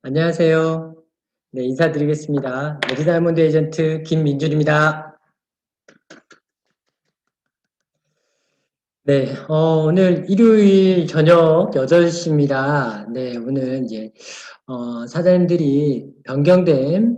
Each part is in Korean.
안녕하세요. 네, 인사드리겠습니다. 메리다이몬드 에이전트 김민준입니다. 네, 오늘 일요일 저녁 8시입니다. 네, 오늘 이제, 사장님들이 변경된,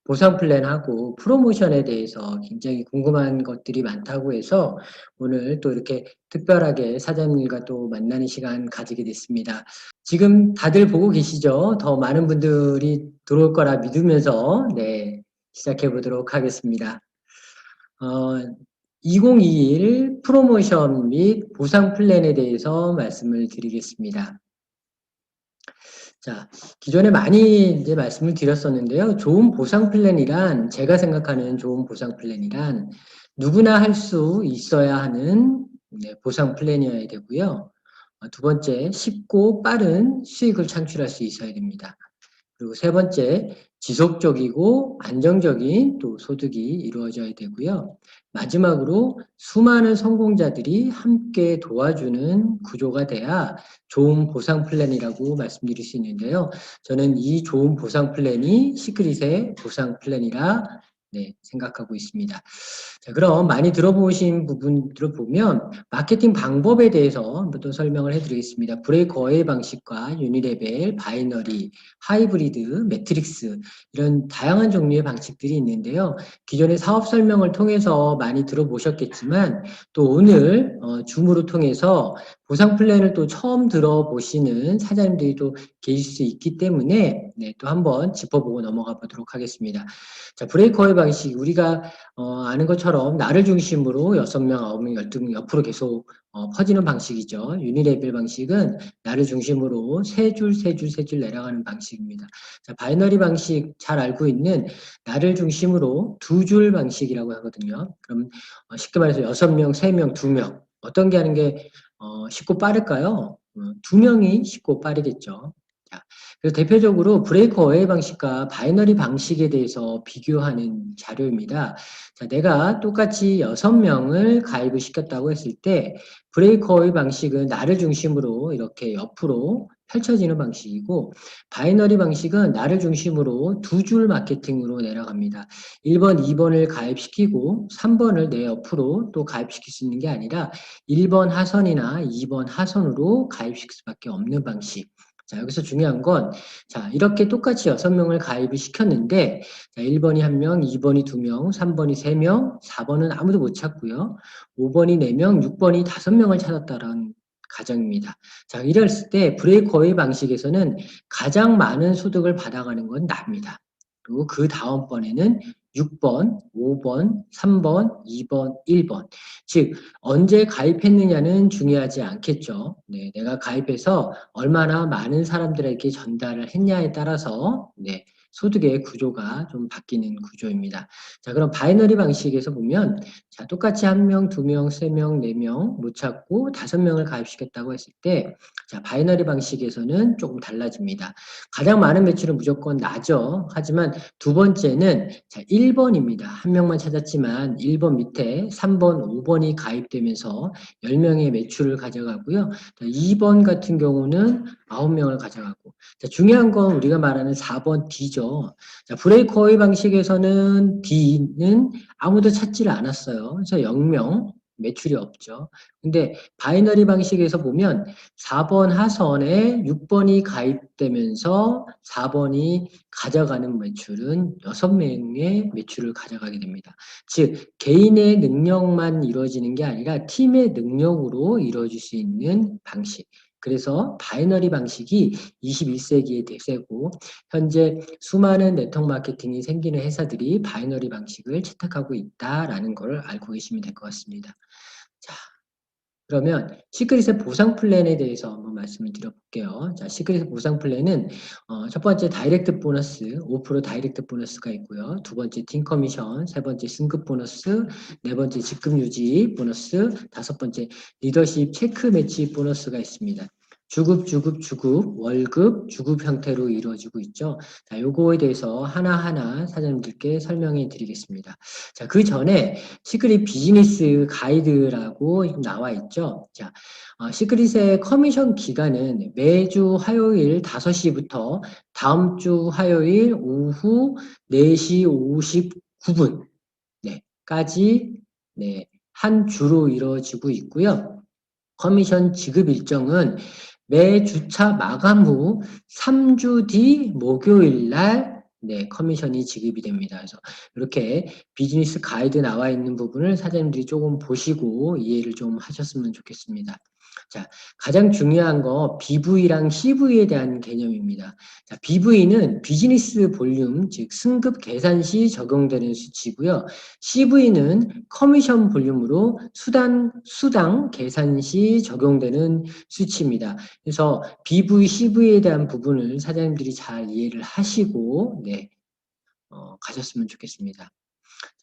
보상 플랜하고 프로모션에 대해서 굉장히 궁금한 것들이 많다고 해서 오늘 또 이렇게 특별하게 사장님과 또 만나는 시간 가지게 됐습니다. 지금 다들 보고 계시죠? 더 많은 분들이 들어올 거라 믿으면서, 네, 시작해 보도록 하겠습니다. 어, 2021 프로모션 및 보상 플랜에 대해서 말씀을 드리겠습니다. 자, 기존에 많이 이제 말씀을 드렸었는데요. 좋은 보상 플랜이란, 제가 생각하는 좋은 보상 플랜이란 누구나 할 수 있어야 하는 보상 플랜이어야 되고요. 두 번째, 쉽고 빠른 수익을 창출할 수 있어야 됩니다. 그리고 세 번째, 지속적이고 안정적인 또 소득이 이루어져야 되고요. 마지막으로 수많은 성공자들이 함께 도와주는 구조가 돼야 좋은 보상 플랜이라고 말씀드릴 수 있는데요. 저는 이 좋은 보상 플랜이 시크릿의 보상 플랜이라 생각하고 있습니다. 자, 그럼 많이 들어보신 부분들을 보면 마케팅 방법에 대해서 한번 또 설명을 해드리겠습니다. 브레이크 어웨이 방식과 유니레벨, 바이너리, 하이브리드, 매트릭스 이런 다양한 종류의 방식들이 있는데요. 기존의 사업 설명을 통해서 많이 들어보셨겠지만 또 오늘 줌으로 통해서 보상 플랜을 또 처음 들어보시는 사장님들이 또 계실 수 있기 때문에 또 한번 짚어보고 넘어가 보도록 하겠습니다. 자, 브레이크 어웨이 방식 우리가 아는 것처럼 나를 중심으로 6명, 9명, 12명 옆으로 계속 퍼지는 방식이죠. 유니레벨 방식은 나를 중심으로 세 줄, 세 줄, 세 줄 내려가는 방식입니다. 자, 바이너리 방식 잘 알고 있는 나를 중심으로 두 줄 방식이라고 하거든요. 그럼 쉽게 말해서 6명, 3명, 2명 어떤 게 하는 게 쉽고 빠를까요? 2명이 쉽고 빠르겠죠. 자, 그래서 대표적으로 브레이크 어웨이 방식과 바이너리 방식에 대해서 비교하는 자료입니다. 자, 내가 똑같이 6명을 가입을 시켰다고 했을 때 브레이크 어웨이 방식은 나를 중심으로 이렇게 옆으로 펼쳐지는 방식이고 바이너리 방식은 나를 중심으로 두 줄 마케팅으로 내려갑니다. 1번, 2번을 가입시키고 3번을 내 옆으로 또 가입시킬 수 있는 게 아니라 1번 하선이나 2번 하선으로 가입시킬 수밖에 없는 방식. 자, 여기서 중요한 건, 자, 이렇게 똑같이 6명을 가입을 시켰는데, 자, 1번이 1명, 2번이 2명, 3번이 3명, 4번은 아무도 못 찾고요. 5번이 4명, 6번이 5명을 찾았다는 가정입니다. 자, 이랬을 때 브레이크 어웨이 방식에서는 가장 많은 소득을 받아가는 건 납니다. 그리고 그 다음번에는 6번, 5번, 3번, 2번, 1번. 즉, 언제 가입했느냐는 중요하지 않겠죠. 네, 내가 가입해서 얼마나 많은 사람들에게 전달을 했냐에 따라서 소득의 구조가 좀 바뀌는 구조입니다. 자, 그럼 바이너리 방식에서 보면 자, 똑같이 1명, 2명, 3명, 4명 못 찾고 5명을 가입시켰다고 했을 때 자, 바이너리 방식에서는 조금 달라집니다. 가장 많은 매출은 무조건 나죠. 하지만 두 번째는 자, 1번입니다. 1명만 찾았지만 1번 밑에 3번, 5번이 가입되면서 10명의 매출을 가져가고요. 2번 같은 경우는 9명을 가져가고 자, 중요한 건 우리가 말하는 4번 D죠. 자, 브레이크 어웨이 방식에서는 D는 아무도 찾지를 않았어요. 그래서 0명 매출이 없죠. 근데 바이너리 방식에서 보면 4번 하선에 6번이 가입되면서 4번이 가져가는 매출은 6명의 매출을 가져가게 됩니다. 즉 개인의 능력만 이루어지는 게 아니라 팀의 능력으로 이루어질 수 있는 방식. 그래서 바이너리 방식이 21세기의 대세고 현재 수많은 네트워크 마케팅이 생기는 회사들이 바이너리 방식을 채택하고 있다라는 걸 알고 계시면 될 것 같습니다. 자, 그러면 시크릿의 보상 플랜에 대해서 한번 말씀을 드려볼게요. 자, 시크릿의 보상 플랜은 첫 번째 다이렉트 보너스, 5% 다이렉트 보너스가 있고요. 두 번째 팀 커미션, 세 번째 승급 보너스, 네 번째 직급 유지 보너스, 다섯 번째 리더십 체크 매치 보너스가 있습니다. 주급, 월급, 주급 형태로 이루어지고 있죠. 자, 요거에 대해서 하나하나 사장님들께 설명해 드리겠습니다. 자, 그 전에 시크릿 비즈니스 가이드라고 나와 있죠. 자, 시크릿의 커미션 기간은 매주 화요일 5시부터 다음 주 화요일 오후 4시 59분 네, 까지 네, 한 주로 이루어지고 있고요. 커미션 지급 일정은 매 주차 마감 후 3주 뒤 목요일 날 네, 커미션이 지급이 됩니다. 그래서 이렇게 비즈니스 가이드 나와 있는 부분을 사장님들이 조금 보시고 이해를 좀 하셨으면 좋겠습니다. 자, 가장 중요한 거 BV랑 CV에 대한 개념입니다. 자, BV는 비즈니스 볼륨, 즉 승급 계산 시 적용되는 수치고요. CV는 커미션 볼륨으로 수당 계산 시 적용되는 수치입니다. 그래서 BV, CV에 대한 부분을 사장님들이 잘 이해를 하시고 네, 가셨으면 좋겠습니다.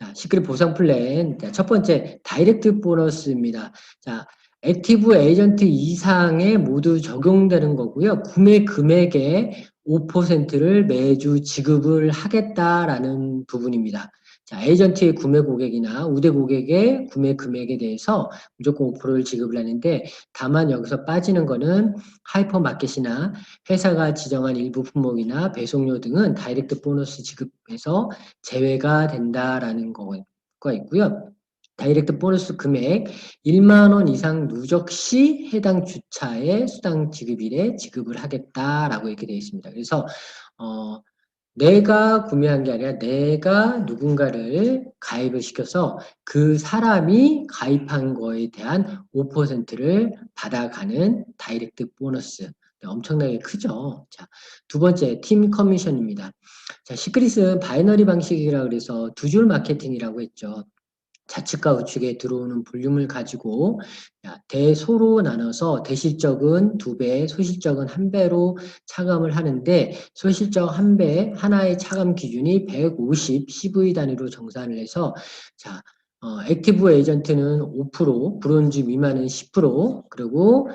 자, 시크릿 보상 플랜. 자, 첫 번째, 다이렉트 보너스입니다. 자, 액티브 에이전트 이상에 모두 적용되는 거고요. 구매 금액의 5%를 매주 지급을 하겠다라는 부분입니다. 자, 에이전트의 구매 고객이나 우대 고객의 구매 금액에 대해서 무조건 5%를 지급을 하는데 다만 여기서 빠지는 거는 하이퍼마켓이나 회사가 지정한 일부 품목이나 배송료 등은 다이렉트 보너스 지급에서 제외가 된다라는 거가 있고요. 다이렉트 보너스 금액 1만 원 이상 누적 시 해당 주차의 수당 지급일에 지급을 하겠다라고 이렇게 되어 있습니다. 그래서 내가 구매한 게 아니라 내가 누군가를 가입을 시켜서 그 사람이 가입한 거에 대한 5%를 받아가는 다이렉트 보너스. 네, 엄청나게 크죠. 자, 두 번째, 팀 커미션입니다. 자, 시크릿은 바이너리 방식이라 그래서 두 줄 마케팅이라고 했죠. 좌측과 우측에 들어오는 볼륨을 가지고 대소로 나눠서 대실적은 2배, 소실적은 1배로 차감을 하는데 소실적 1배 하나의 차감 기준이 150 CV 단위로 정산을 해서 자, 액티브 에이전트는 5%, 브론즈 미만은 10%, 그리고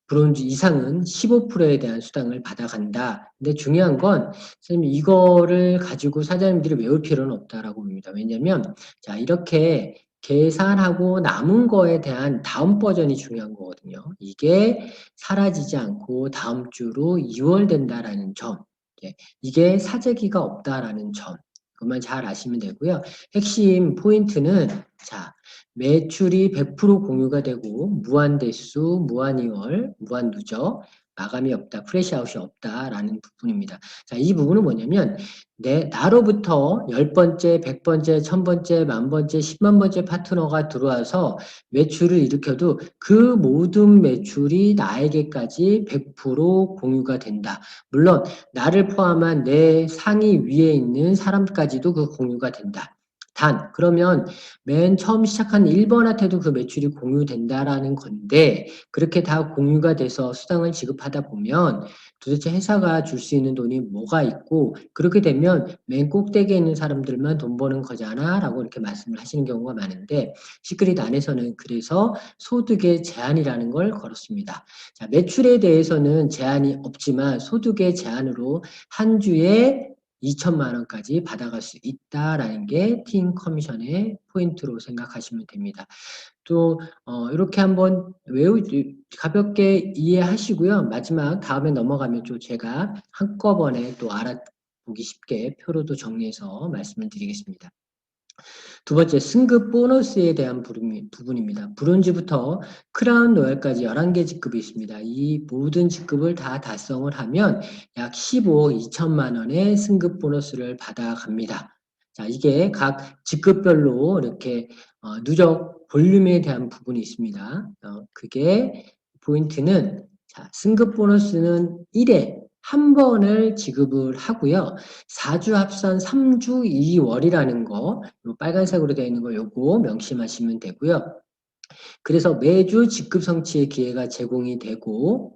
브론즈 이상은 15%에 대한 수당을 받아간다. 근데 중요한 건 선생님 이거를 가지고 사장님들이 외울 필요는 없다라고 봅니다. 왜냐하면 자 이렇게 계산하고 남은 거에 대한 다음 버전이 중요한 거거든요. 이게 사라지지 않고 다음 주로 이월된다라는 점. 이게 사재기가 없다라는 점. 그것만 잘 아시면 되고요. 핵심 포인트는 자 매출이 100% 공유가 되고 무한대수, 무한이월, 무한누적, 마감이 없다, 프레시아웃이 없다라는 부분입니다. 자, 이 부분은 뭐냐면 나로부터 10번째, 100번째, 1000번째, 10,000번째, 10만 번째 파트너가 들어와서 매출을 일으켜도 그 모든 매출이 나에게까지 100% 공유가 된다. 물론 나를 포함한 내 상위 위에 있는 사람까지도 그 공유가 된다. 그러면 맨 처음 시작한 1번한테도 그 매출이 공유된다라는 건데 그렇게 다 공유가 돼서 수당을 지급하다 보면 도대체 회사가 줄 수 있는 돈이 뭐가 있고 그렇게 되면 맨 꼭대기에 있는 사람들만 돈 버는 거잖아 라고 이렇게 말씀을 하시는 경우가 많은데 시크릿 안에서는 그래서 소득의 제한이라는 걸 걸었습니다. 자, 매출에 대해서는 제한이 없지만 소득의 제한으로 한 주에 2천만 원까지 받아갈 수 있다라는 게 팀 커미션의 포인트로 생각하시면 됩니다. 또 이렇게 한번 가볍게 이해하시고요. 마지막 다음에 넘어가면 또 제가 한꺼번에 또 알아보기 쉽게 표로도 정리해서 말씀을 드리겠습니다. 두 번째, 승급 보너스에 대한 부분입니다. 브론즈부터 크라운 로얄까지 11개 직급이 있습니다. 이 모든 직급을 다 달성을 하면 약 15억 2천만 원의 승급 보너스를 받아갑니다. 자, 이게 각 직급별로 이렇게 누적 볼륨에 대한 부분이 있습니다. 그게 포인트는 자, 승급 보너스는 1회 한 번을 지급을 하고요. 4주 합산 3주 2월이라는 거, 요 빨간색으로 되어 있는 거 요거 명심하시면 되고요. 그래서 매주 직급 성취의 기회가 제공이 되고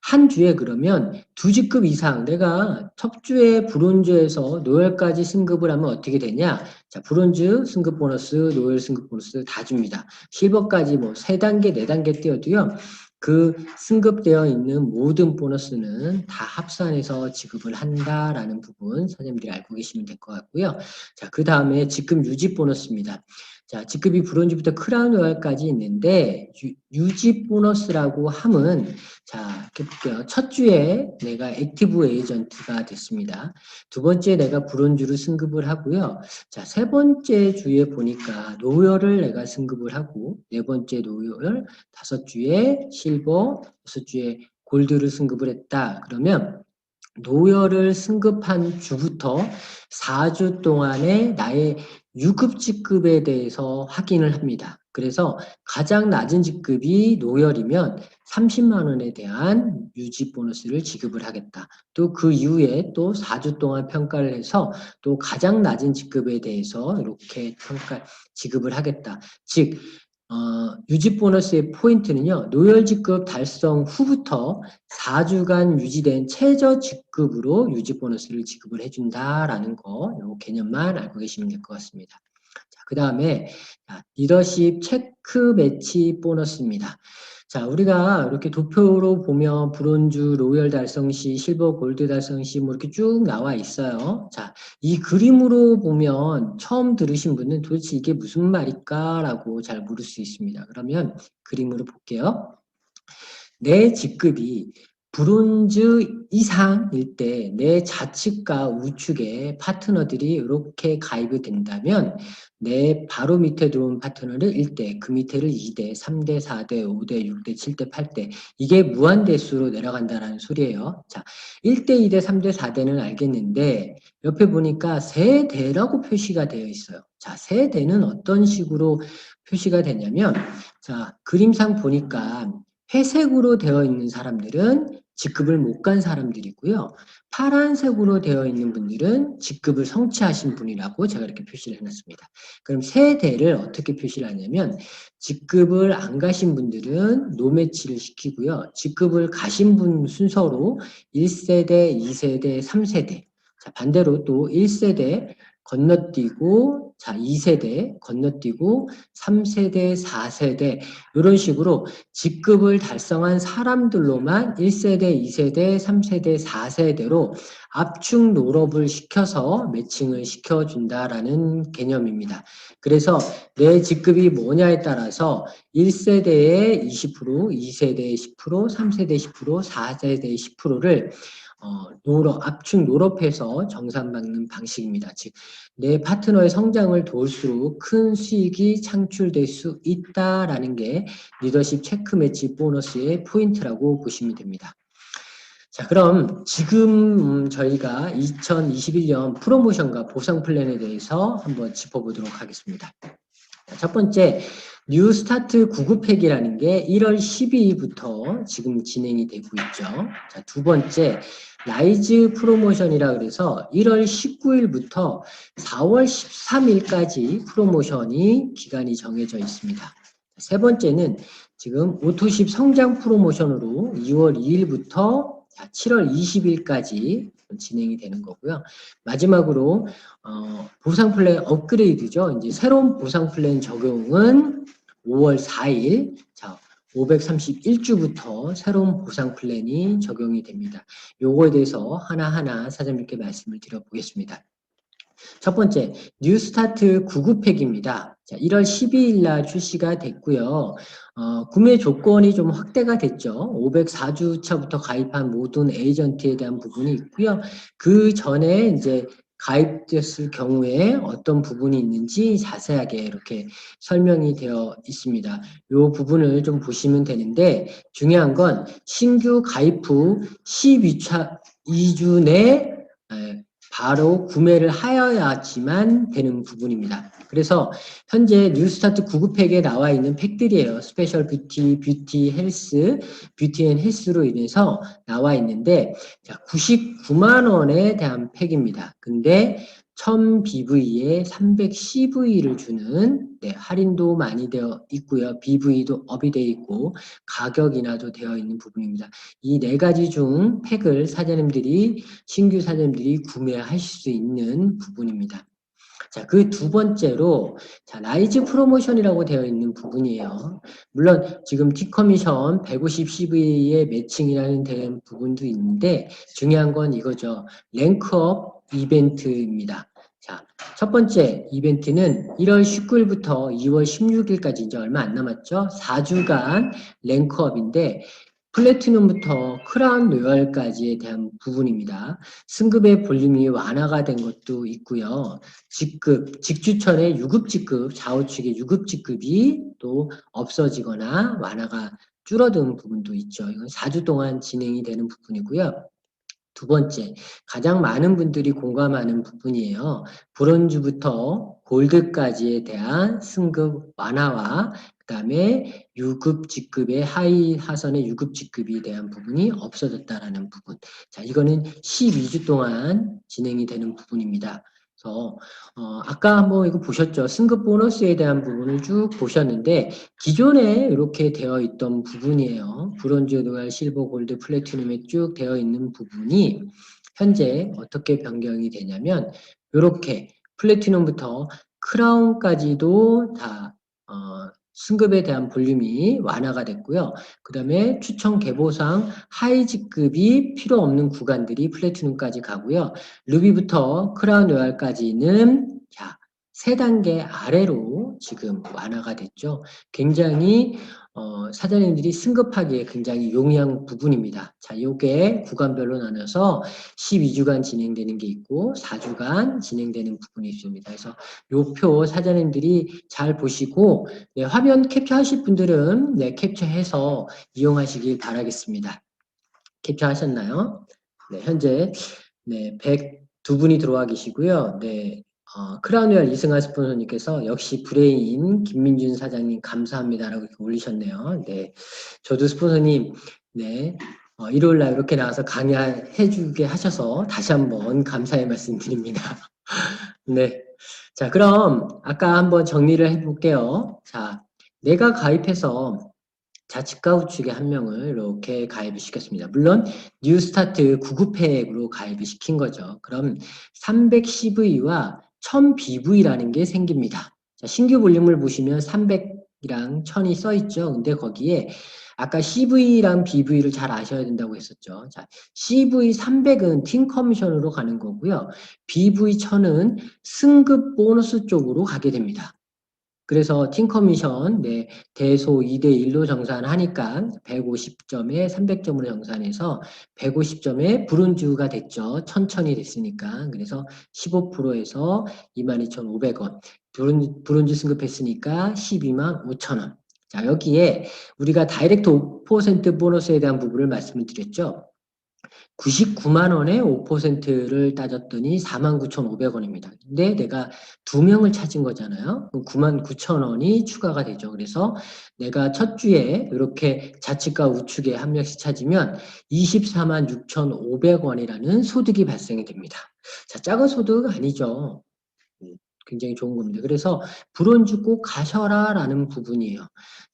한 주에 그러면 2직급 이상 내가 첫 주에 브론즈에서 노열까지 승급을 하면 어떻게 되냐? 자, 브론즈 승급 보너스, 노열 승급 보너스 다 줍니다. 실버까지 뭐 3단계, 4단계 띄어도요. 그 승급되어 있는 모든 보너스는 다 합산해서 지급을 한다라는 부분 선생님들이 알고 계시면 될 것 같고요. 자, 그 다음에 직급 유지 보너스입니다. 자, 직급이 브론즈부터 크라운 로얄까지 있는데 유지 보너스라고 함은 자, 이렇게 볼게요. 첫 주에 내가 액티브 에이전트가 됐습니다. 두 번째 내가 브론즈로 승급을 하고요. 자, 세 번째 주에 보니까 로열을 내가 승급을 하고 네 번째 로열, 다섯 주에 실버, 여섯 주에 골드를 승급을 했다. 그러면 노열을 승급한 주부터 4주 동안의 나의 유급 직급에 대해서 확인을 합니다. 그래서 가장 낮은 직급이 노열이면 30만 원에 대한 유지 보너스를 지급을 하겠다. 또 그 이후에 또 4주 동안 평가를 해서 또 가장 낮은 직급에 대해서 이렇게 지급을 하겠다. 즉 유지 보너스의 포인트는요. 노열 직급 달성 후부터 4주간 유지된 최저 직급으로 유지 보너스를 지급을 해준다라는 거, 요 개념만 알고 계시면 될 것 같습니다. 자, 그 다음에 리더십 체크 매치 보너스입니다. 자, 우리가 이렇게 도표로 보면 브론즈, 로열 달성 시, 실버, 골드 달성 시, 뭐 이렇게 쭉 나와 있어요. 자, 이 그림으로 보면 처음 들으신 분은 도대체 이게 무슨 말일까라고 잘 모를 수 있습니다. 그러면 그림으로 볼게요. 내 직급이 브론즈 이상일 때 내 좌측과 우측에 파트너들이 이렇게 가입이 된다면 내 바로 밑에 들어온 파트너를 1대, 그 밑에를 2대, 3대, 4대, 5대, 6대, 7대, 8대 이게 무한대수로 내려간다는 소리예요. 자, 1대, 2대, 3대, 4대는 알겠는데 옆에 보니까 세대라고 표시가 되어 있어요. 자, 세대는 어떤 식으로 표시가 되냐면 자, 그림상 보니까 회색으로 되어 있는 사람들은 직급을 못 간 사람들이고요. 파란색으로 되어 있는 분들은 직급을 성취하신 분이라고 제가 이렇게 표시를 해놨습니다. 그럼 세대를 어떻게 표시를 하냐면 직급을 안 가신 분들은 노매치를 시키고요. 직급을 가신 분 순서로 1세대, 2세대, 3세대 자, 반대로 또 1세대 건너뛰고 자 2세대 건너뛰고 3세대, 4세대 이런 식으로 직급을 달성한 사람들로만 1세대, 2세대, 3세대, 4세대로 압축 롤업을 시켜서 매칭을 시켜준다라는 개념입니다. 그래서 내 직급이 뭐냐에 따라서 1세대에 20%, 2세대에 10%, 3세대에 10%, 4세대에 10%를 압축 롤업해서 정산받는 방식입니다. 즉, 내 파트너의 성장을 도울수록 큰 수익이 창출될 수 있다라는 게 리더십 체크 매치 보너스의 포인트라고 보시면 됩니다. 자, 그럼 지금 저희가 2021년 프로모션과 보상 플랜에 대해서 한번 짚어보도록 하겠습니다. 첫 번째, 뉴 스타트 구급팩이라는 게 1월 12일부터 지금 진행이 되고 있죠. 자, 두 번째, 라이즈 프로모션이라 그래서 1월 19일부터 4월 13일까지 프로모션이 기간이 정해져 있습니다. 세 번째는 지금 오토십 성장 프로모션으로 2월 2일부터 7월 20일까지 진행이 되는 거고요. 마지막으로 보상 플랜 업그레이드죠. 이제 새로운 보상 플랜 적용은 5월 4일, 자, 531주부터 새로운 보상 플랜이 적용이 됩니다. 요거에 대해서 하나하나 사장님께 말씀을 드려보겠습니다. 첫 번째, 뉴스타트 구급팩입니다. 자, 1월 12일 날 출시가 됐고요. 구매 조건이 좀 확대가 됐죠. 504주차부터 가입한 모든 에이전트에 대한 부분이 있고요. 그 전에 이제 가입됐을 경우에 어떤 부분이 있는지 자세하게 이렇게 설명이 되어 있습니다. 이 부분을 좀 보시면 되는데 중요한 건 신규 가입 후 12주 내 바로 구매를 하여야지만 되는 부분입니다. 그래서 현재 뉴스타트 구급팩에 나와 있는 팩들이에요. 스페셜 뷰티, 뷰티 헬스, 뷰티 앤 헬스로 인해서 나와 있는데 99만 원에 대한 팩입니다. 근데 1000BV에 300CV를 주는 할인도 많이 되어 있고요. BV도 업이 되어 있고 가격 인하도 되어 있는 부분입니다. 이 네 가지 중 팩을 신규 사장님들이 구매하실 수 있는 부분입니다. 자, 그 두 번째로, 자, 라이즈 프로모션이라고 되어 있는 부분이에요. 물론 지금 T커미션 150 CV의 매칭이라는 대한 부분도 있는데 중요한 건 이거죠. 랭크업 이벤트입니다. 자, 첫 번째 이벤트는 1월 19일부터 2월 16일까지 이제 얼마 안 남았죠? 4주간 랭크업인데 플래티넘부터 크라운 로얄까지에 대한 부분입니다. 승급의 볼륨이 완화가 된 것도 있고요. 직주천의 유급 직급, 좌우측의 유급 직급이 또 없어지거나 완화가 줄어든 부분도 있죠. 이건 4주 동안 진행이 되는 부분이고요. 두 번째, 가장 많은 분들이 공감하는 부분이에요. 브론즈부터 골드까지에 대한 승급 완화와 그다음에 유급 직급의 하위 하선의 유급 직급에 대한 부분이 없어졌다라는 부분. 자, 이거는 12주 동안 진행이 되는 부분입니다. 그래서 아까 한번 이거 보셨죠? 승급 보너스에 대한 부분을 쭉 보셨는데 기존에 이렇게 되어 있던 부분이에요. 브론즈, 로얄, 실버, 골드, 플래티넘에 쭉 되어 있는 부분이 현재 어떻게 변경이 되냐면 이렇게 플래티넘부터 크라운까지도 다 승급에 대한 볼륨이 완화가 됐고요. 그 다음에 추천 계보상 하이 직급이 필요 없는 구간들이 플래티넘까지 가고요. 루비부터 크라운 로얄까지는 자, 세 단계 아래로 지금 완화가 됐죠. 굉장히 사장님들이 승급하기에 굉장히 용이한 부분입니다. 자, 이게 구간별로 나눠서 12주간 진행되는 게 있고 4주간 진행되는 부분이 있습니다. 그래서 요 표 사장님들이 잘 보시고 네, 화면 캡처하실 분들은 네, 캡처해서 이용하시길 바라겠습니다. 캡처하셨나요? 네, 현재 네, 102분이 들어와 계시고요. 네, 크라우니얼 이승환 스폰서님께서 역시 브레인 김민준 사장님 감사합니다라고 이렇게 올리셨네요. 네, 저도 스폰서님 네, 일요일 날 이렇게 나와서 강의해 주게 하셔서 다시 한번 감사의 말씀드립니다. 네, 자 그럼 아까 한번 정리를 해볼게요. 자, 내가 가입해서 자치과 우측에 한 명을 이렇게 가입을 시켰습니다. 물론 뉴스타트 구급팩으로 가입을 시킨 거죠. 그럼 300CV와 1000BV라는 게 생깁니다. 자, 신규 볼륨을 보시면 300이랑 1000이 써 있죠. 근데 거기에 아까 CV랑 BV를 잘 아셔야 된다고 했었죠. 자, CV 300은 팀 커미션으로 가는 거고요. BV 1000은 승급 보너스 쪽으로 가게 됩니다. 그래서 팀 커미션 네, 대소 2대1로 정산하니까 150점에 300점으로 정산해서 150점에 브론즈가 됐죠. 천천히 됐으니까. 그래서 15%에서 22,500원. 브론즈 승급했으니까 12만 5천원. 자, 여기에 우리가 다이렉트 5% 보너스에 대한 부분을 말씀을 드렸죠. 99만 원에 5%를 따졌더니 49,500원입니다. 근데 내가 두 명을 찾은 거잖아요. 99,000원이 추가가 되죠. 그래서 내가 첫 주에 이렇게 좌측과 우측에 한 명씩 찾으면 24만 6,500원이라는 소득이 발생이 됩니다. 자, 작은 소득 아니죠. 굉장히 좋은 겁니다. 그래서 브론즈 꼭 가셔라라는 부분이에요.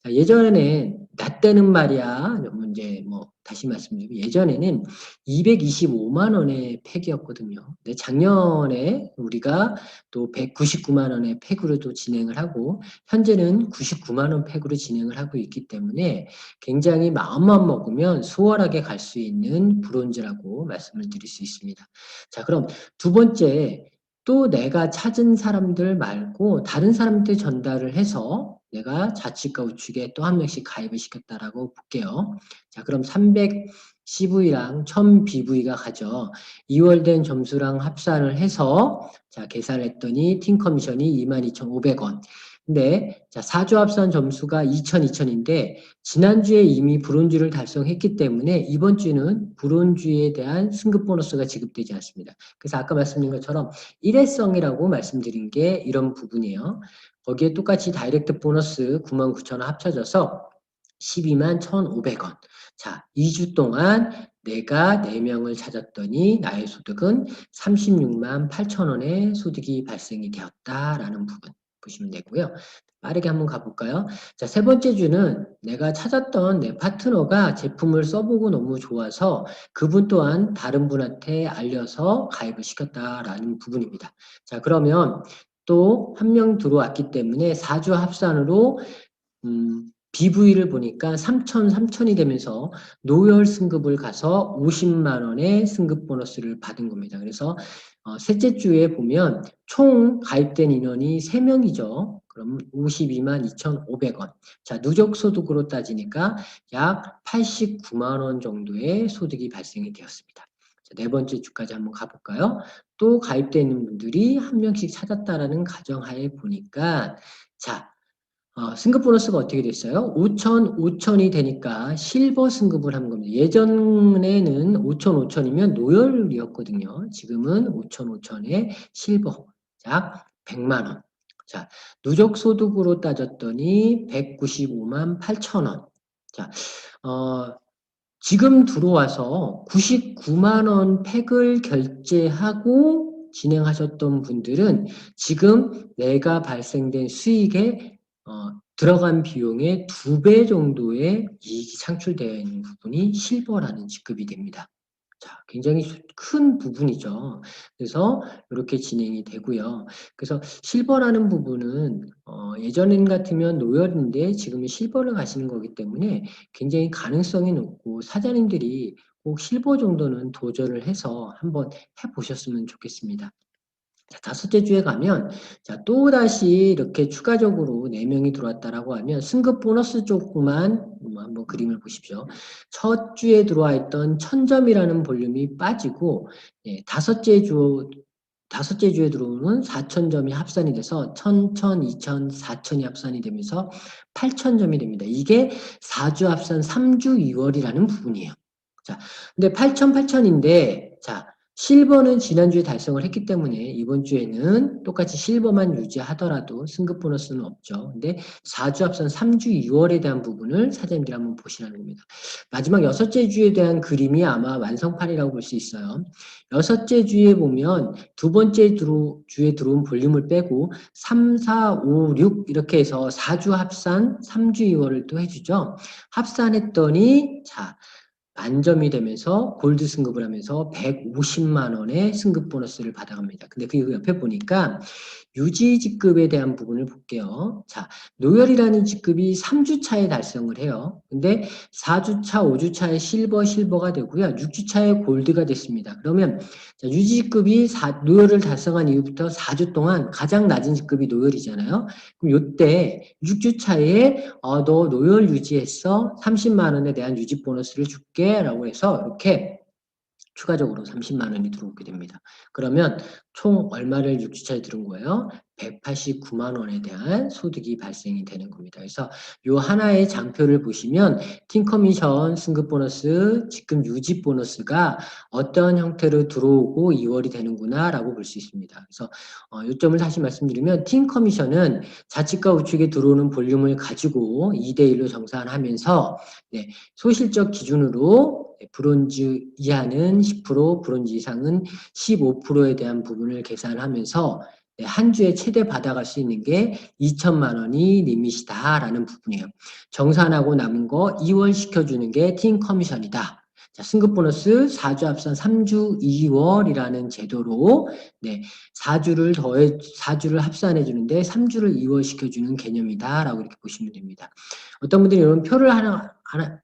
자, 예전에는 나 때는 말이야. 이제 뭐 다시 말씀드리면 예전에는 225만 원의 팩이었거든요. 근데 작년에 우리가 또 199만 원의 팩으로 또 진행을 하고 현재는 99만 원 팩으로 진행을 하고 있기 때문에 굉장히 마음만 먹으면 수월하게 갈 수 있는 브론즈라고 말씀을 드릴 수 있습니다. 자, 그럼 두 번째 또 내가 찾은 사람들 말고 다른 사람한테 전달을 해서 내가 좌측과 우측에 또 한 명씩 가입을 시켰다라고 볼게요. 자, 그럼 300 CV랑 1000 BV가 가죠. 2월 된 점수랑 합산을 해서 자, 계산을 했더니 팀 커미션이 22,500원. 근데 자, 4주 합산 점수가 2000인데 지난주에 이미 브론즈를 달성했기 때문에 이번 주는 브론즈에 대한 승급 보너스가 지급되지 않습니다. 그래서 아까 말씀드린 것처럼 일회성이라고 말씀드린 게 이런 부분이에요. 거기에 똑같이 다이렉트 보너스 99,000원 합쳐져서 12만 1,500원. 자, 2주 동안 내가 4명을 찾았더니 나의 소득은 36만 8천원의 소득이 발생이 되었다라는 부분 보시면 되고요. 빠르게 한번 가볼까요? 자, 세 번째 주는 내가 찾았던 내 파트너가 제품을 써보고 너무 좋아서 그분 또한 다른 분한테 알려서 가입을 시켰다라는 부분입니다. 자, 그러면 또 한 명 들어왔기 때문에 4주 합산으로 BV를 보니까 3,000이 되면서 노열 승급을 가서 50만 원의 승급 보너스를 받은 겁니다. 그래서 셋째 주에 보면 총 가입된 인원이 3명이죠. 그럼 52만 2,500원. 자, 누적 소득으로 따지니까 약 89만 원 정도의 소득이 발생이 되었습니다. 자, 네 번째 주까지 한번 가볼까요? 또 가입되어 있는 분들이 한 명씩 찾았다라는 가정하에 보니까 자, 승급 보너스가 어떻게 됐어요? 5,000이 되니까 실버 승급을 한 겁니다. 예전에는 5,000이면 노열이었거든요. 지금은 5,000에 실버. 자, 100만 원. 자, 누적 소득으로 따졌더니 195만 8천 원. 자, 지금 들어와서 99만 원 팩을 결제하고 진행하셨던 분들은 지금 내가 발생된 수익의 들어간 비용의 2배 정도의 이익이 창출되어 있는 부분이 실버라는 직급이 됩니다. 자, 굉장히 큰 부분이죠. 그래서 이렇게 진행이 되고요. 그래서 실버라는 부분은 예전 같으면 노열인데 지금은 실버를 가시는 거기 때문에 굉장히 가능성이 높고 사장님들이 꼭 실버 정도는 도전을 해서 한번 해보셨으면 좋겠습니다. 자, 다섯째 주에 가면 자, 또다시 이렇게 추가적으로 4명이 들어왔다라고 하면 승급 보너스 쪽만 한번 그림을 보십시오. 첫 주에 들어와 있던 1,000점이라는 볼륨이 빠지고 다섯째 주에 들어오는 4,000점이 합산이 돼서 1,000, 2,000, 4,000이 합산이 되면서 8,000점이 됩니다. 이게 4주 합산 3주 2월이라는 부분이에요. 자, 근데 8,000인데 자, 실버는 지난주에 달성을 했기 때문에 이번 주에는 똑같이 실버만 유지하더라도 승급 보너스는 없죠. 근데 4주 합산 3주 2월에 대한 부분을 사장님들이 한번 보시라는 겁니다. 마지막 6째 주에 대한 그림이 아마 완성판이라고 볼 수 있어요. 6째 주에 보면 두 번째 주에 들어온 볼륨을 빼고 3, 4, 5, 6 이렇게 해서 4주 합산 3주 2월을 또 해주죠. 합산했더니 자, 만점이 되면서 골드 승급을 하면서 150만 원의 승급 보너스를 받아갑니다. 근데 그 옆에 보니까 유지 직급에 대한 부분을 볼게요. 자, 노열이라는 직급이 3주차에 달성을 해요. 근데 4주차, 5주차에 실버가 되고요. 6주차에 골드가 됐습니다. 그러면 자, 유지 직급이 노열을 달성한 이후부터 4주 동안 가장 낮은 직급이 노열이잖아요. 그럼 요때 6주차에 너 노열 유지했어? 30만 원에 대한 유지 보너스를 줄게 라고 해서 이렇게 추가적으로 30만 원이 들어오게 됩니다. 그러면 총 얼마를 6주차에 들은 거예요? 189만 원에 대한 소득이 발생이 되는 겁니다. 그래서 요 하나의 장표를 보시면 팀 커미션, 승급 보너스, 직급 유지 보너스가 어떤 형태로 들어오고 2월이 되는구나 라고 볼 수 있습니다. 그래서 요점을 다시 말씀드리면 팀 커미션은 좌측과 우측에 들어오는 볼륨을 가지고 2대1로 정산하면서 소실적 기준으로 브론즈 이하는 10%, 브론즈 이상은 15%에 대한 부분을 계산하면서 한 주에 최대 받아갈 수 있는 게 2천만 원이 리밋이다라는 부분이에요. 정산하고 남은 거 2월 시켜주는 게 팀 커미션이다. 자, 승급 보너스 4주 합산 3주 2월이라는 제도로 4주를 합산해 주는데 3주를 2월 시켜주는 개념이다라고 이렇게 보시면 됩니다. 어떤 분들이 이런 표를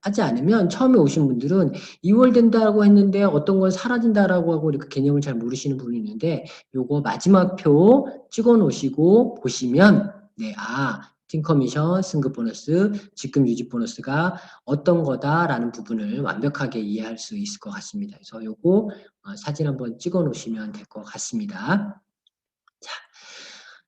하지 않으면 처음에 오신 분들은 2월 된다고 했는데 어떤 건 사라진다라고 하고 이렇게 개념을 잘 모르시는 분이 있는데 요거 마지막 표 찍어 놓으시고 보시면 팀 커미션, 승급 보너스, 직급 유지 보너스가 어떤 거다라는 부분을 완벽하게 이해할 수 있을 것 같습니다. 그래서 요거 사진 한번 찍어 놓으시면 될 것 같습니다.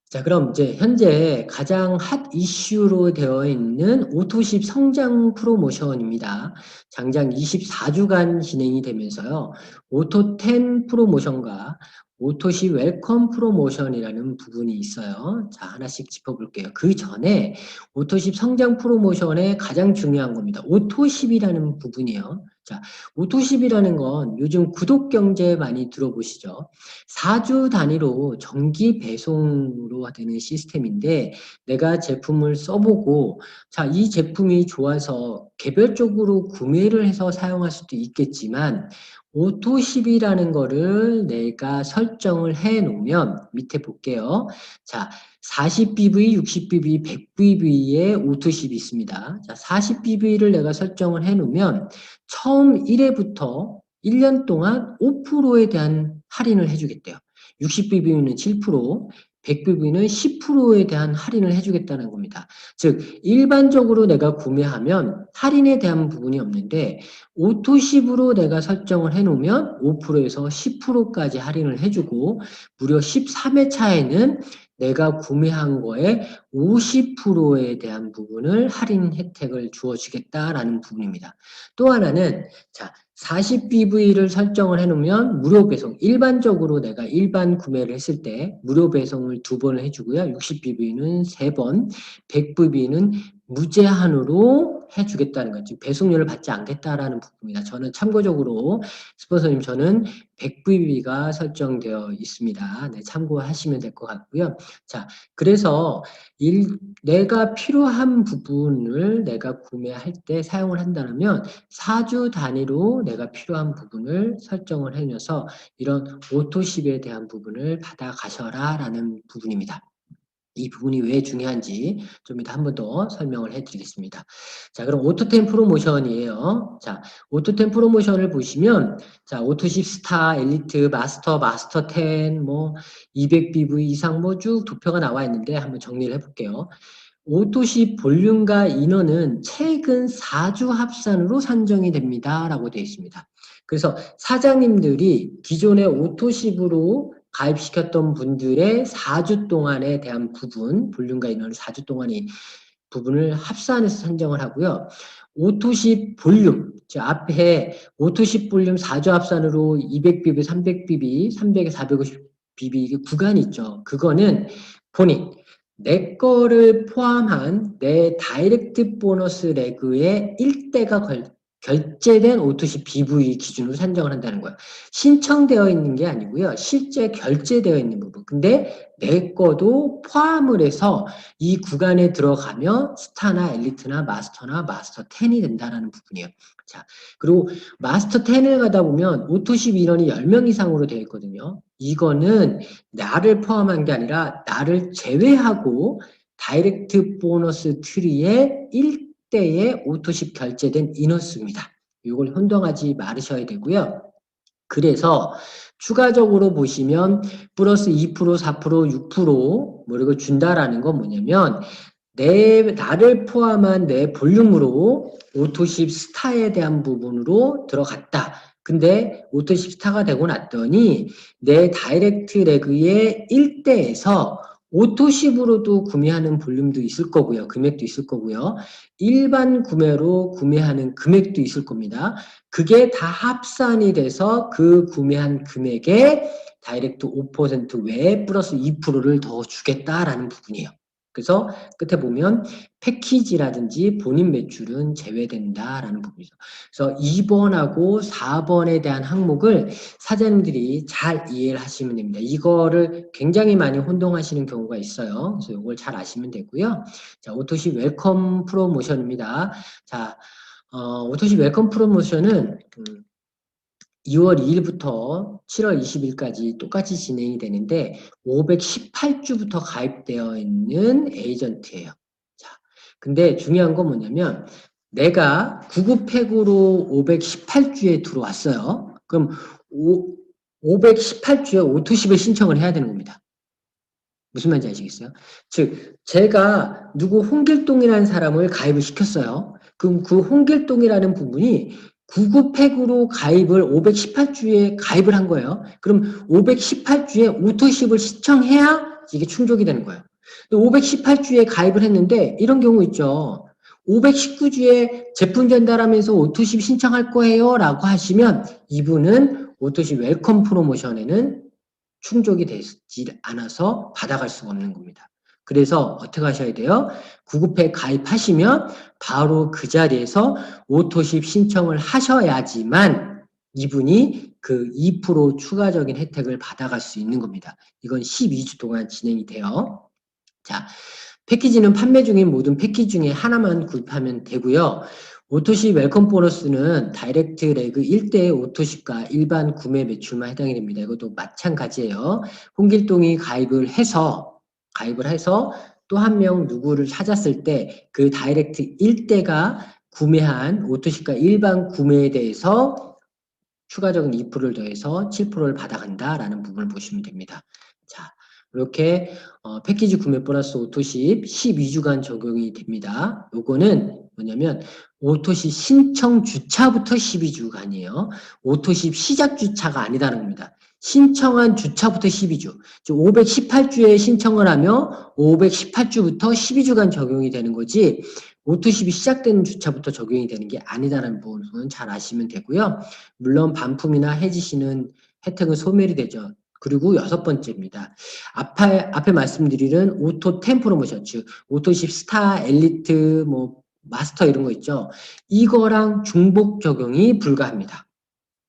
자, 그럼 이제 현재 가장 핫 이슈로 되어 있는 오토십 성장 프로모션입니다. 장장 24주간 진행이 되면서요. 오토10 프로모션과 오토십 웰컴 프로모션이라는 부분이 있어요. 자, 하나씩 짚어볼게요. 그 전에 오토십 성장 프로모션의 가장 중요한 겁니다. 오토십이라는 부분이에요. 자, 오토십이라는 건 요즘 구독경제 많이 들어보시죠? 4주 단위로 정기 배송으로 되는 시스템인데 내가 제품을 써보고 자, 이 제품이 좋아서 개별적으로 구매를 해서 사용할 수도 있겠지만 오토십이라는 거를 내가 설정을 해 놓으면 밑에 볼게요. 자, 40bv, 60bv, 100bv의 오토십이 있습니다. 자, 40bv를 내가 설정을 해 놓으면 처음 1회부터 1년 동안 5%에 대한 할인을 해주겠대요. 60bv는 7%, 100bv는 10%에 대한 할인을 해주겠다는 겁니다. 즉 일반적으로 내가 구매하면 할인에 대한 부분이 없는데 오토십으로 내가 설정을 해놓으면 5%에서 10%까지 할인을 해주고 무려 13회 차에는 내가 구매한 거에 50%에 대한 부분을 할인 혜택을 주어주겠다라는 부분입니다. 또 하나는 자 40bv를 설정을 해놓으면 무료 배송 일반적으로 내가 일반 구매를 했을 때 무료 배송을 2번을 해주고요. 60bv는 3번, 100bv는 무제한으로 해주겠다는 거죠. 배송료를 받지 않겠다라는 부분입니다. 저는 참고적으로 스폰서님 저는 100bv가 설정되어 있습니다. 네, 참고하시면 될 것 같고요. 자, 그래서 내가 필요한 부분을 내가 구매할 때 사용을 한다면 4주 단위로 내가 필요한 부분을 설정을 해놔서 이런 오토십에 대한 부분을 받아 가셔라 라는 부분입니다. 이 부분이 왜 중요한지 좀 이따 한 번 더 설명을 해드리겠습니다. 자, 그럼 오토템 프로모션이에요. 자, 오토템 프로모션을 보시면 자, 오토십 스타, 엘리트, 마스터, 마스터 10, 뭐 200bv 이상 뭐 쭉 도표가 나와 있는데 한번 정리를 해볼게요. 오토십 볼륨과 인원은 최근 4주 합산으로 산정이 됩니다. 라고 되어 있습니다. 그래서 사장님들이 기존의 오토십으로 가입시켰던 분들의 4주 동안에 대한 부분, 볼륨과 인원을 4주 동안의 부분을 합산해서 산정을 하고요. 오토십 볼륨, 즉 앞에 오토십 볼륨 4주 합산으로 200bp, 300bp, 300에 450bp 구간이 있죠. 그거는 본인 내 거를 포함한 내 다이렉트 보너스 레그의 1대가 결제된 오토시 BV 기준으로 산정을 한다는 거예요. 신청되어 있는 게 아니고요. 실제 결제되어 있는 부분. 근데 내 거도 포함을 해서 이 구간에 들어가면 스타나 엘리트나 마스터나 마스터 10이 된다는 부분이에요. 자, 그리고 마스터 10을 가다 보면 오토십 인원이 10명 이상으로 되어 있거든요. 이거는 나를 포함한 게 아니라 나를 제외하고 다이렉트 보너스 트리의 1대의 오토십 결제된 인원수입니다. 이걸 혼동하지 말으셔야 되고요. 그래서 추가적으로 보시면 플러스 2%, 4%, 6% 뭐 이거 준다라는 건 뭐냐면 나를 포함한 내 볼륨으로 오토십 스타에 대한 부분으로 들어갔다. 근데 오토십 스타가 되고 났더니 내 다이렉트 레그의 1대에서 오토십으로도 구매하는 볼륨도 있을 거고요. 금액도 있을 거고요. 일반 구매로 구매하는 금액도 있을 겁니다. 그게 다 합산이 돼서 그 구매한 금액에 다이렉트 5% 외에 플러스 2%를 더 주겠다라는 부분이에요. 그래서 끝에 보면 패키지라든지 본인 매출은 제외된다라는 부분이죠. 그래서 2번하고 4번에 대한 항목을 사장님들이 잘 이해를 하시면 됩니다. 이거를 굉장히 많이 혼동하시는 경우가 있어요. 그래서 이걸 잘 아시면 되고요. 자, 오토십 웰컴 프로모션입니다. 자, 오토십 웰컴 프로모션은 2월 2일부터 7월 20일까지 똑같이 진행이 되는데 518주부터 가입되어 있는 에이전트예요. 자, 근데 중요한 건 뭐냐면 내가 구급팩으로 518주에 들어왔어요. 그럼 518주에 오토십을 신청을 해야 되는 겁니다. 무슨 말인지 아시겠어요? 즉 제가 누구 홍길동이라는 사람을 가입을 시켰어요. 그럼 그 홍길동이라는 부분이 구급팩으로 가입을 518주에 가입을 한 거예요. 그럼 518주에 오토십을 신청해야 이게 충족이 되는 거예요. 518주에 가입을 했는데 이런 경우 있죠. 519주에 제품 전달하면서 오토십 신청할 거예요 라고 하시면 이분은 오토십 웰컴 프로모션에는 충족이 되지 않아서 받아갈 수가 없는 겁니다. 그래서 어떻게 하셔야 돼요? 구급팩 가입하시면 바로 그 자리에서 오토십 신청을 하셔야지만 이분이 그 2% 추가적인 혜택을 받아갈 수 있는 겁니다. 이건 12주 동안 진행이 돼요. 자, 패키지는 판매 중인 모든 패키지 중에 하나만 구입하면 되고요. 오토십 웰컴 보너스는 다이렉트 레그 1대 오토십과 일반 구매 매출만 해당이 됩니다. 이것도 마찬가지예요. 홍길동이 가입을 해서 또 한 명 누구를 찾았을 때 그 다이렉트 1대가 구매한 오토십과 일반 구매에 대해서 추가적인 2%를 더해서 7%를 받아간다라는 부분을 보시면 됩니다. 자, 이렇게 패키지 구매 보너스 오토십 12주간 적용이 됩니다. 요거는 뭐냐면 오토십 신청 주차부터 12주간이에요. 오토십 시작 주차가 아니다는 겁니다. 신청한 주차부터 12주. 518주에 신청을 하며 518주부터 12주간 적용이 되는 거지 오토십이 시작되는 주차부터 적용이 되는 게 아니다라는 부분은 잘 아시면 되고요. 물론 반품이나 해지시는 혜택은 소멸이 되죠. 그리고 6번째입니다. 앞에 말씀드리는 오토 10 프로모션, 즉 오토십 스타, 엘리트, 마스터 이런 거 있죠. 이거랑 중복 적용이 불가합니다.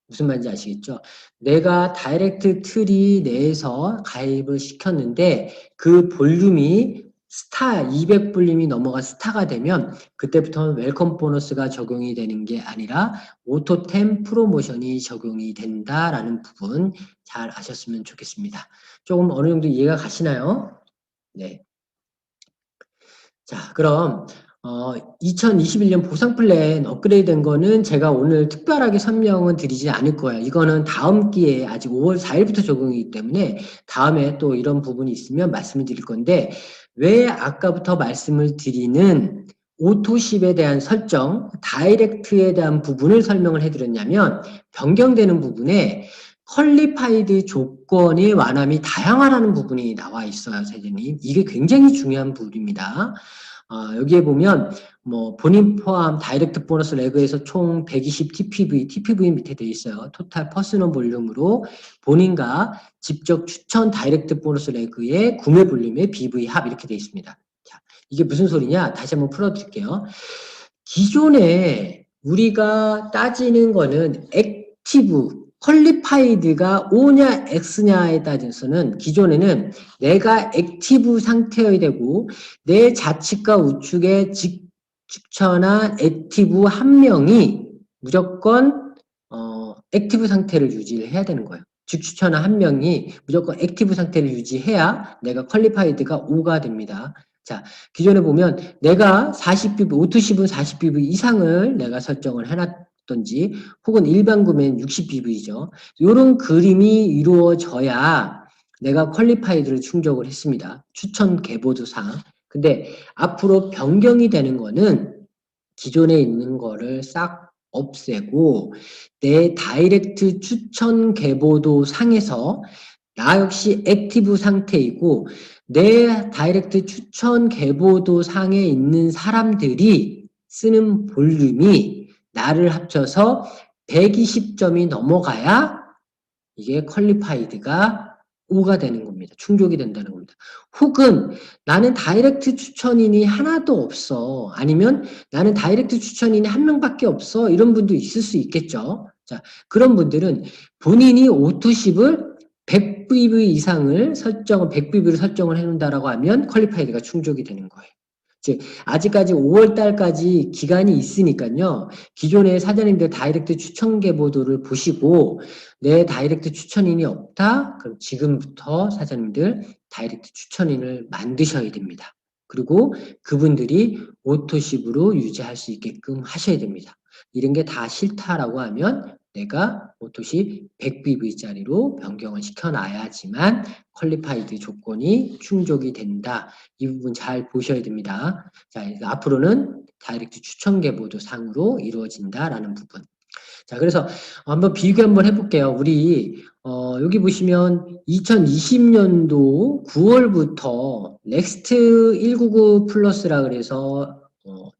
무슨 말인지 아시겠죠? 내가 다이렉트 트리 내에서 가입을 시켰는데 그 볼륨이 스타 200볼륨이 넘어가 스타가 되면 그때부터는 웰컴 보너스가 적용이 되는 게 아니라 오토 10 프로모션이 적용이 된다라는 부분 잘 아셨으면 좋겠습니다. 조금 어느 정도 이해가 가시나요? 네. 자, 그럼 2021년 보상 플랜 업그레이드 된 거는 제가 오늘 특별하게 설명은 드리지 않을 거예요. 이거는 다음 기회에 아직 5월 4일부터 적용이기 때문에 다음에 또 이런 부분이 있으면 말씀을 드릴 건데 왜 아까부터 말씀을 드리는 오토십에 대한 설정, 다이렉트에 대한 부분을 설명을 해드렸냐면 변경되는 부분에 퀄리파이드 조건의 완화이 다양하다는 부분이 나와 있어요, 사장님. 이게 굉장히 중요한 부분입니다. 여기에 보면 본인 포함 다이렉트 보너스 레그에서 총 120 TPV 밑에 돼 있어요. 토탈 퍼스널 볼륨으로 본인과 직접 추천 다이렉트 보너스 레그의 구매 볼륨의 BV 합 이렇게 돼 있습니다. 자, 이게 무슨 소리냐? 다시 한번 풀어드릴게요. 기존에 우리가 따지는 거는 액티브 퀄리파이드가 O냐 X냐에 따져서는 기존에는 내가 액티브 상태여야 되고 내 좌측과 우측에 추천한 액티브 한 명이 무조건 액티브 상태를 유지를 해야 되는 거예요. 즉 추천한 한 명이 무조건 액티브 상태를 유지해야 내가 퀄리파이드가 5가 됩니다. 자, 기존에 보면 내가 40BV, 오토십은 40BV 이상을 내가 설정을 해놨던지 혹은 일반 구매는 60BV죠. 이런 그림이 이루어져야 내가 퀄리파이드를 충족을 했습니다. 추천 계보드상. 근데 앞으로 변경이 되는 거는 기존에 있는 거를 싹 없애고 내 다이렉트 추천 계보도 상에서 나 역시 액티브 상태이고 내 다이렉트 추천 계보도 상에 있는 사람들이 쓰는 볼륨이 나를 합쳐서 120점이 넘어가야 이게 퀄리파이드가 5가 되는 겁니다. 충족이 된다는 겁니다. 혹은 나는 다이렉트 추천인이 하나도 없어. 아니면 나는 다이렉트 추천인이 한 명밖에 없어. 이런 분도 있을 수 있겠죠. 자, 그런 분들은 본인이 오토십을 100VV 이상을 100VV로 설정을 해놓는다라고 하면 퀄리파이드가 충족이 되는 거예요. 즉 아직까지 5월 달까지 기간이 있으니까요. 기존의 사장님들 다이렉트 추천 계보도를 보시고 내 다이렉트 추천인이 없다? 그럼 지금부터 사장님들 다이렉트 추천인을 만드셔야 됩니다. 그리고 그분들이 오토십으로 유지할 수 있게끔 하셔야 됩니다. 이런 게 다 싫다라고 하면 내가 오토십 100BV짜리로 변경을 시켜놔야지만 퀄리파이드 조건이 충족이 된다. 이 부분 잘 보셔야 됩니다. 자, 앞으로는 다이렉트 추천 계보도 상으로 이루어진다라는 부분. 자, 그래서 한번 비교 한번 해볼게요. 우리 여기 보시면 2020년도 9월부터 넥스트 199 플러스라 그래서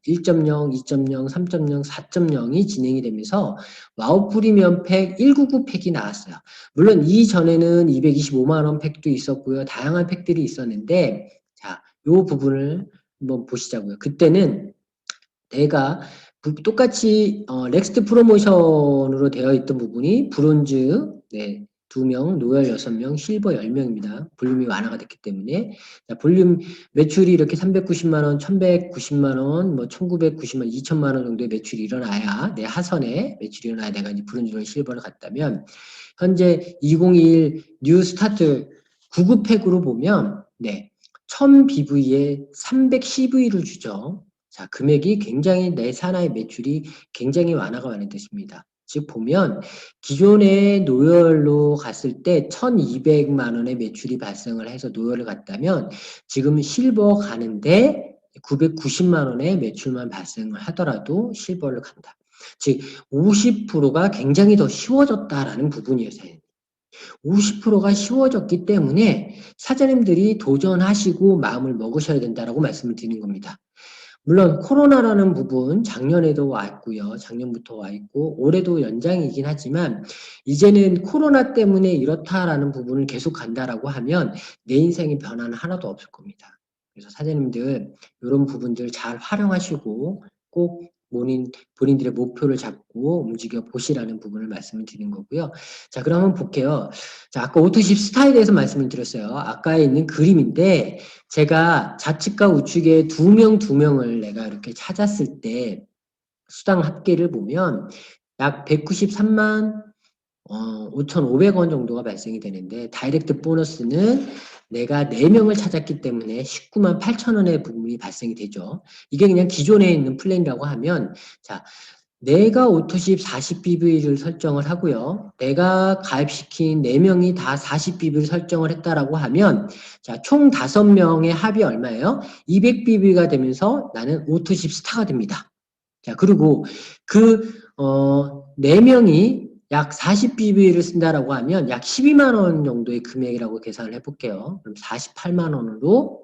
1.0, 2.0, 3.0, 4.0이 진행이 되면서 와우 프리미엄 팩 199 팩이 나왔어요. 물론 이전에는 225만 원 팩도 있었고요. 다양한 팩들이 있었는데 자, 요 부분을 한번 보시자고요. 그때는 내가 똑같이 넥스트 프로모션으로 되어 있던 부분이 브론즈 2명, 노열 6명, 실버 10명입니다. 볼륨이 완화가 됐기 때문에. 자, 볼륨 매출이 이렇게 390만 원, 1190만 원, 뭐 1990만 원, 2천만 원 정도의 매출이 일어나야, 내 하선에 매출이 일어나야 내가 이제 브론즈로 실버를 갔다면, 현재 2021 뉴 스타트 9급팩으로 보면 1000BV에 310V를 주죠. 자, 금액이 굉장히 내 산하의 매출이 굉장히 완화가 됐습니다. 즉 보면 기존의 노열로 갔을 때 1200만 원의 매출이 발생을 해서 노열을 갔다면 지금 실버 가는데 990만 원의 매출만 발생을 하더라도 실버를 간다. 즉 50%가 굉장히 더 쉬워졌다라는 부분이에요. 50%가 쉬워졌기 때문에 사장님들이 도전하시고 마음을 먹으셔야 된다라고 말씀을 드리는 겁니다. 물론 코로나라는 부분 작년에도 왔고요. 작년부터 와 있고 올해도 연장이긴 하지만 이제는 코로나 때문에 이렇다라는 부분을 계속 간다라고 하면 내 인생의 변화는 하나도 없을 겁니다. 그래서 사장님들 이런 부분들 잘 활용하시고 꼭 본인들의 목표를 잡고 움직여 보시라는 부분을 말씀을 드린 거고요. 자, 그럼 한번 볼게요. 자, 아까 오토십 스타일에 대해서 말씀을 드렸어요. 아까에 있는 그림인데 제가 좌측과 우측에 두 명을 내가 이렇게 찾았을 때 수당 합계를 보면 약 193만 5,500원 정도가 발생이 되는데 다이렉트 보너스는 내가 4명을 찾았기 때문에 19만 8천원의 부분이 발생이 되죠. 이게 그냥 기존에 있는 플랜이라고 하면 자, 내가 오토십 40BV를 설정을 하고요. 내가 가입시킨 4명이 다 40BV를 설정을 했다라고 하면 자, 총 5명의 합이 얼마예요? 200BV가 되면서 나는 오토십 스타가 됩니다. 자, 그리고 그 4명이 약 40BV를 쓴다라고 하면 약 12만 원 정도의 금액이라고 계산을 해볼게요. 그럼 48만 원으로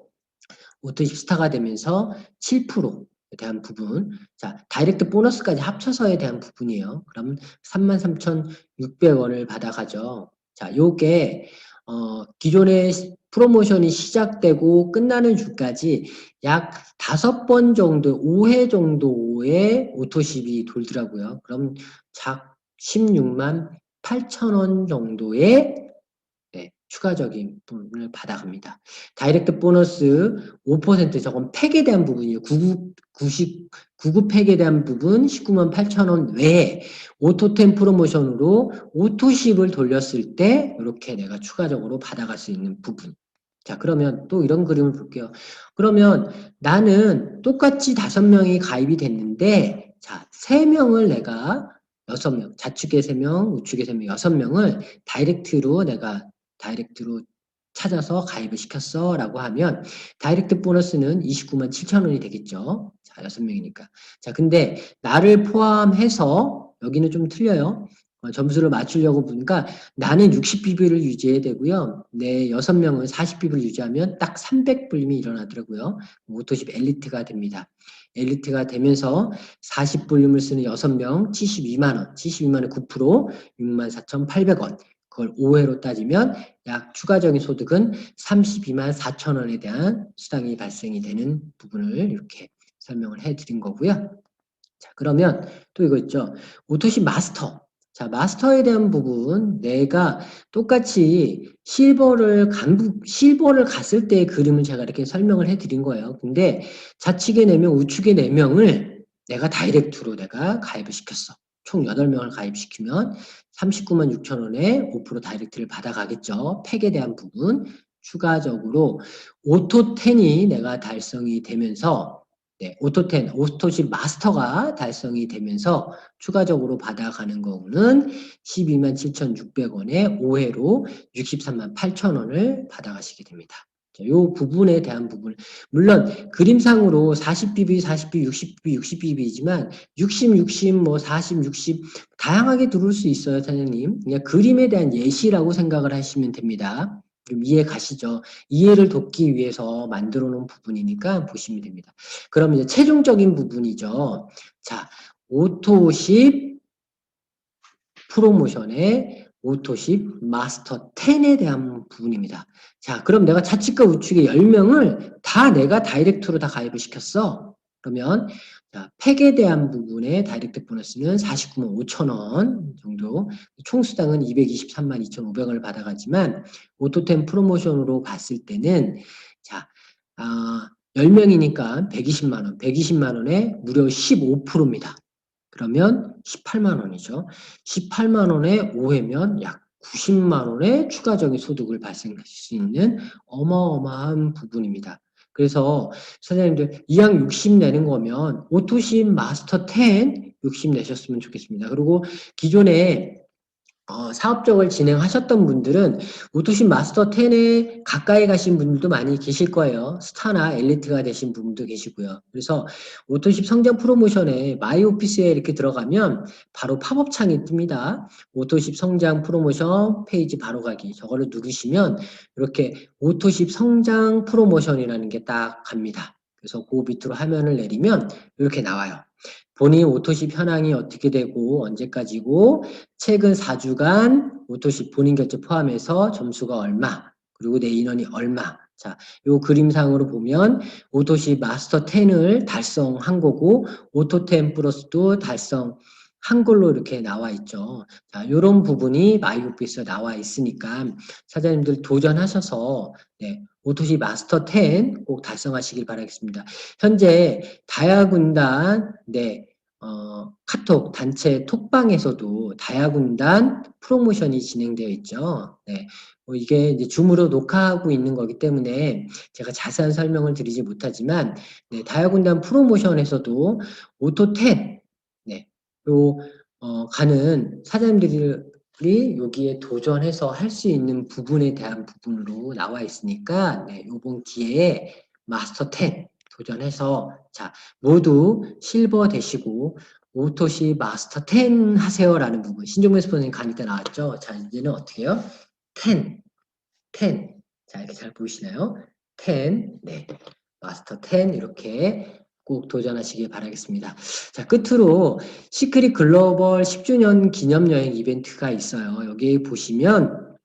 오토십 스타가 되면서 7%에 대한 부분. 자, 다이렉트 보너스까지 합쳐서에 대한 부분이에요. 그럼 33,600원을 받아가죠. 자, 요게 기존의 프로모션이 시작되고 끝나는 주까지 약 5번 정도, 5회 정도의 오토십이 돌더라고요. 그럼 작 16만 8천원 정도의 추가적인 부분을 받아갑니다. 다이렉트 보너스 5% 저건 팩에 대한 부분이에요. 99 팩에 대한 부분 19만 8천원 외에 오토템 프로모션으로 오토십을 돌렸을 때 이렇게 내가 추가적으로 받아갈 수 있는 부분. 자, 그러면 또 이런 그림을 볼게요. 그러면 나는 똑같이 5명이 가입이 됐는데 자, 3명을 내가 6명, 좌측에 3명, 우측에 3명, 6명을 다이렉트로 찾아서 가입을 시켰어 라고 하면 다이렉트 보너스는 29만 7천 원이 되겠죠. 자, 6명이니까. 자, 근데 나를 포함해서 여기는 좀 틀려요. 점수를 맞추려고 보니까 나는 60BV를 유지해야 되고요. 내 6명은 40BV를 유지하면 딱 300불림이 일어나더라고요. 오토십 엘리트가 됩니다. 엘리트가 되면서 40볼륨을 쓰는 6명 72만원, 72만원 9%, 64,800원. 그걸 5회로 따지면 약 추가적인 소득은 32만 4천 원에 대한 수당이 발생이 되는 부분을 이렇게 설명을 해드린 거고요. 자, 그러면 또 이거 있죠. 오토십 마스터. 자, 마스터에 대한 부분 내가 똑같이 실버를 갔을 때의 그림을 제가 이렇게 설명을 해드린 거예요. 근데 좌측에 4명, 우측에 4명을 내가 다이렉트로 내가 가입을 시켰어. 총 8명을 가입시키면 39만 6천 원에 5% 다이렉트를 받아가겠죠. 팩에 대한 부분. 추가적으로 오토10이 내가 달성이 되면서 오토10, 오토십 마스터가 달성이 되면서 추가적으로 받아가는 거는 12만 7,600원에 5회로 63만 8천 원을 받아가시게 됩니다. 이 부분에 대한 부분, 물론 그림상으로 40BB, 40BB, 60BB, 60BB이지만 60, 60, 뭐 40, 60 다양하게 들어올 수 있어요, 사장님. 그냥 그림에 대한 예시라고 생각을 하시면 됩니다. 좀 이해 가시죠? 이해를 돕기 위해서 만들어 놓은 부분이니까 보시면 됩니다. 그럼 이제 최종적인 부분이죠. 자, 오토십 프로모션의 오토십 마스터 10에 대한 부분입니다. 자, 그럼 내가 차측과 우측의 10명을 다 내가 다이렉트로 다 가입을 시켰어. 그러면 자, 팩에 대한 부분에 다이렉트 보너스는 49만 5천 원 정도, 총 수당은 223만 2,500원을 받아가지만 오토템 프로모션으로 봤을 때는 자, 10명이니까 120만 원, 120만 원에 무려 15%입니다. 그러면 18만 원이죠. 18만 원에 5회면 약 90만 원의 추가적인 소득을 발생할 수 있는 어마어마한 부분입니다. 그래서 사장님들 이왕 60 내는 거면 오토십 마스터 10 60 내셨으면 좋겠습니다. 그리고 기존에 사업적을 진행하셨던 분들은 오토십 마스터 10에 가까이 가신 분들도 많이 계실 거예요. 스타나 엘리트가 되신 분도 계시고요. 그래서 오토십 성장 프로모션에 마이 오피스에 이렇게 들어가면 바로 팝업 창이 뜹니다. 오토십 성장 프로모션 페이지 바로 가기. 저거를 누르시면 이렇게 오토십 성장 프로모션이라는 게 딱 갑니다. 그래서 그 밑으로 화면을 내리면 이렇게 나와요. 본인 오토십 현황이 어떻게 되고 언제까지고 최근 4주간 오토십 본인 결제 포함해서 점수가 얼마 그리고 내 인원이 얼마. 자, 요 그림상으로 보면 오토십 마스터 10을 달성한 거고 오토10 플러스도 달성한 걸로 이렇게 나와 있죠. 자, 요런 부분이 마이오피스에 나와 있으니까 사장님들 도전하셔서 오토십 마스터 10 꼭 달성하시길 바라겠습니다. 현재 다야군단 카톡 단체 톡방에서도 다야군단 프로모션이 진행되어 있죠. 이게 이제 줌으로 녹화하고 있는 거기 때문에 제가 자세한 설명을 드리지 못하지만 다야군단 프로모션에서도 오토10 가는 사장님들이 여기에 도전해서 할 수 있는 부분에 대한 부분으로 나와 있으니까 요번 기회에 마스터 10 도전해서 자 모두 실버 되시고 오토시 마스터 10 하세요라는 부분 신종민 스포츠님 강의 때 나왔죠. 자 이제는 어떻게 해요? 10 자 이렇게 잘 보이시나요? 10 마스터 10 이렇게 꼭 도전하시길 바라겠습니다. 자 끝으로 시크릿 글로벌 10주년 기념여행 이벤트가 있어요. 여기 보시면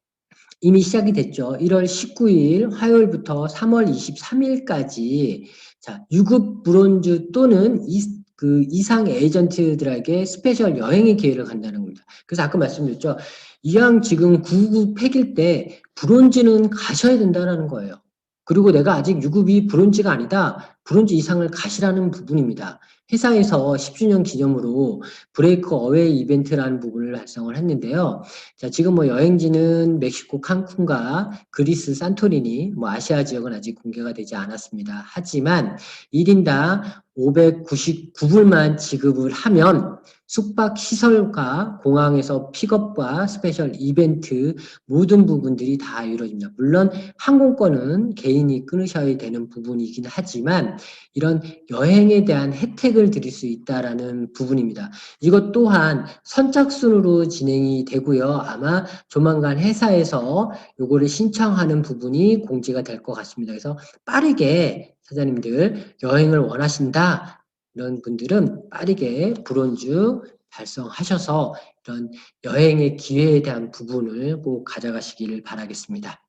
이미 시작이 됐죠. 1월 19일 화요일부터 3월 23일까지 자, 유급 브론즈 또는 이상 에이전트들에게 스페셜 여행의 기회를 간다는 겁니다. 그래서 아까 말씀드렸죠. 이왕 지금 99 팩일 때 브론즈는 가셔야 된다는 거예요. 그리고 내가 아직 유급이 브론즈가 아니다. 브론즈 이상을 가시라는 부분입니다. 회사에서 10주년 기념으로 브레이크 어웨이 이벤트라는 부분을 발송을 했는데요. 자, 지금 여행지는 멕시코 칸쿤과 그리스 산토리니, 아시아 지역은 아직 공개가 되지 않았습니다. 하지만 1인당 599불만 지급을 하면 숙박 시설과 공항에서 픽업과 스페셜 이벤트 모든 부분들이 다 이루어집니다. 물론 항공권은 개인이 끊으셔야 되는 부분이긴 하지만 이런 여행에 대한 혜택을 드릴 수 있다라는 부분입니다. 이것 또한 선착순으로 진행이 되고요. 아마 조만간 회사에서 요거를 신청하는 부분이 공지가 될 것 같습니다. 그래서 빠르게 사장님들 여행을 원하신다 이런 분들은 빠르게 브론즈 달성하셔서 이런 여행의 기회에 대한 부분을 꼭 가져가시기를 바라겠습니다.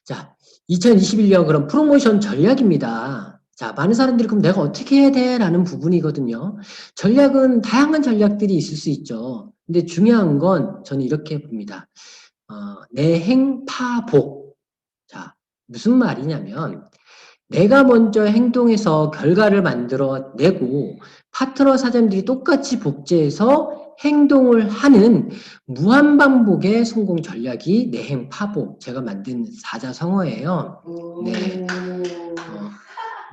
자, 2021년 그럼 프로모션 전략입니다. 자, 많은 사람들이 그럼 내가 어떻게 해야 돼? 라는 부분이거든요. 전략은 다양한 전략들이 있을 수 있죠. 근데 중요한 건 저는 이렇게 봅니다. 내행파복. 자, 무슨 말이냐면 내가 먼저 행동해서 결과를 만들어내고 파트너 사장님들이 똑같이 복제해서 행동을 하는 무한반복의 성공 전략이 내행파복 제가 만든 사자성어예요.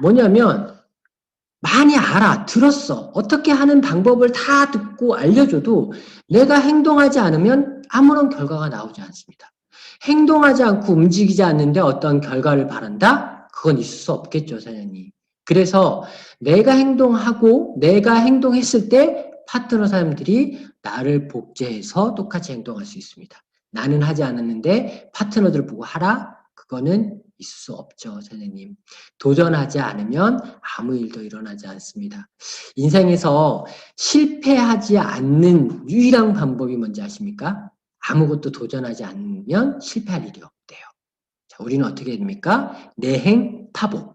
뭐냐면 많이 알아, 들었어. 어떻게 하는 방법을 다 듣고 알려줘도 내가 행동하지 않으면 아무런 결과가 나오지 않습니다. 행동하지 않고 움직이지 않는데 어떤 결과를 바란다? 그건 있을 수 없겠죠, 사장님. 그래서 내가 행동하고 내가 행동했을 때 파트너 사람들이 나를 복제해서 똑같이 행동할 수 있습니다. 나는 하지 않았는데 파트너들 보고 하라? 그거는 있을 수 없죠, 선생님. 도전하지 않으면 아무 일도 일어나지 않습니다. 인생에서 실패하지 않는 유일한 방법이 뭔지 아십니까? 아무것도 도전하지 않으면 실패할 일이 없대요. 자, 우리는 어떻게 됩니까? 내행파복.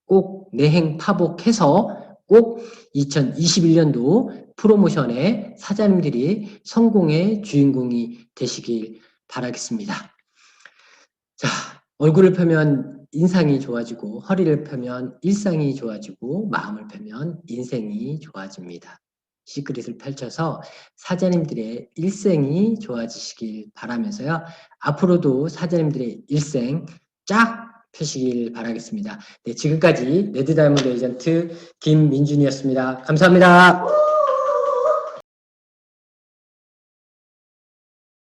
꼭 내행파복해서 꼭 2021년도 프로모션에 사장님들이 성공의 주인공이 되시길 바라겠습니다. 자, 얼굴을 펴면 인상이 좋아지고 허리를 펴면 일상이 좋아지고 마음을 펴면 인생이 좋아집니다. 시크릿을 펼쳐서 사장님들의 일생이 좋아지시길 바라면서요. 앞으로도 사장님들의 일생 쫙 펴시길 바라겠습니다. 네, 지금까지 레드다이아몬드 에이전트 김민준이었습니다. 감사합니다.